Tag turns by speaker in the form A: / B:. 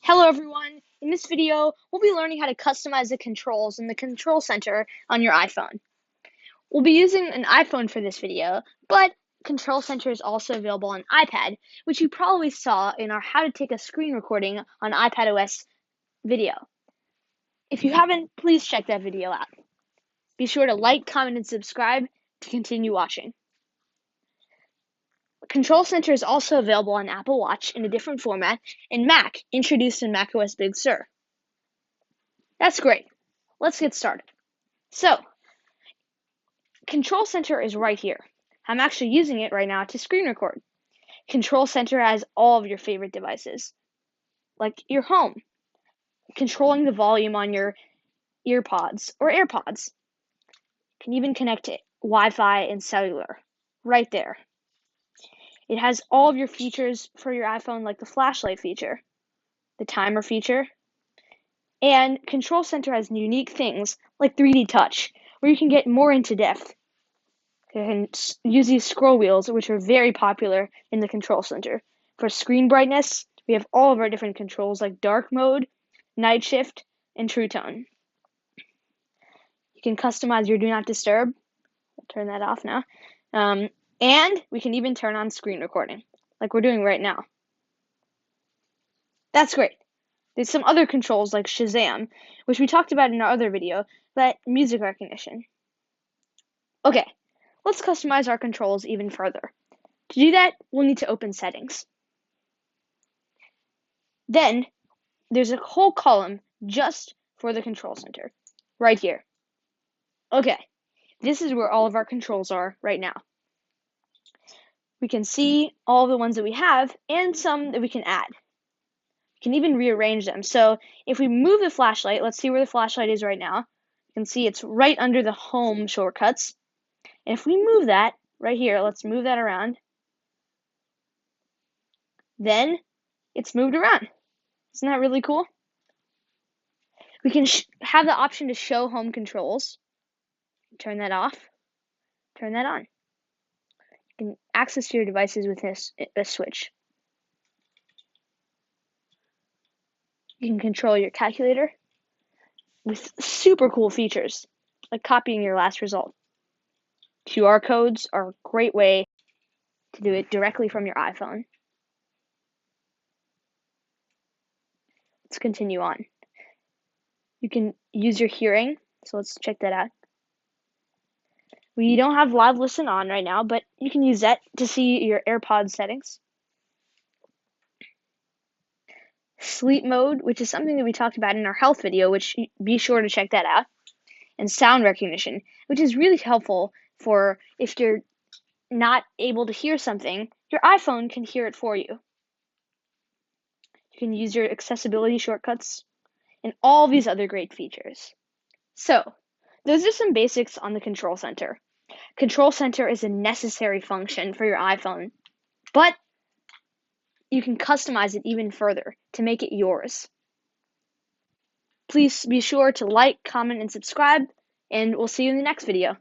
A: Hello everyone! In this video, we'll be learning how to customize the controls in the control center on your iPhone. We'll be using an iPhone for this video, but Control Center is also available on iPad, which you probably saw in our How to Take a Screen Recording on iPadOS video. If you haven't, please check that video out. Be sure to like, comment, and subscribe to continue watching. Control Center is also available on Apple Watch in a different format and Mac, introduced in macOS Big Sur. That's great. Let's get started. So, Control Center is right here. I'm actually using it right now to screen record. Control Center has all of your favorite devices, like your home, controlling the volume on your earpods or AirPods. You can even connect to Wi-Fi and cellular right there. It has all of your features for your iPhone, like the flashlight feature, the timer feature, and Control Center has unique things like 3D touch, where you can get more into depth. You can use these scroll wheels, which are very popular in the Control Center. For screen brightness, we have all of our different controls like dark mode, night shift, and true tone. You can customize your do not disturb. I'll turn that off now. And we can even turn on screen recording, like we're doing right now. That's great. There's some other controls like Shazam, which we talked about in our other video, but music recognition. Okay, let's customize our controls even further. To do that, we'll need to open Settings. Then, there's a whole column just for the Control Center, right here. Okay, this is where all of our controls are right now. We can see all the ones that we have and some that we can add. We can even rearrange them. So if we move the flashlight, let's see where the flashlight is right now. You can see it's right under the home shortcuts. And if we move that right here, let's move that around. Then it's moved around. Isn't that really cool? We can have the option to show home controls. Turn that off. Turn that on. You can access your devices with a switch. You can control your calculator with super cool features, like copying your last result. QR codes are a great way to do it directly from your iPhone. Let's continue on. You can use your hearing, so let's check that out. We don't have Live Listen on right now, but you can use that to see your AirPods settings. Sleep mode, which is something that we talked about in our health video, which be sure to check that out. And sound recognition, which is really helpful for if you're not able to hear something, your iPhone can hear it for you. You can use your accessibility shortcuts and all these other great features. So, those are some basics on the Control Center. Control Center is a necessary function for your iPhone, but you can customize it even further to make it yours. Please be sure to like, comment, and subscribe, and we'll see you in the next video.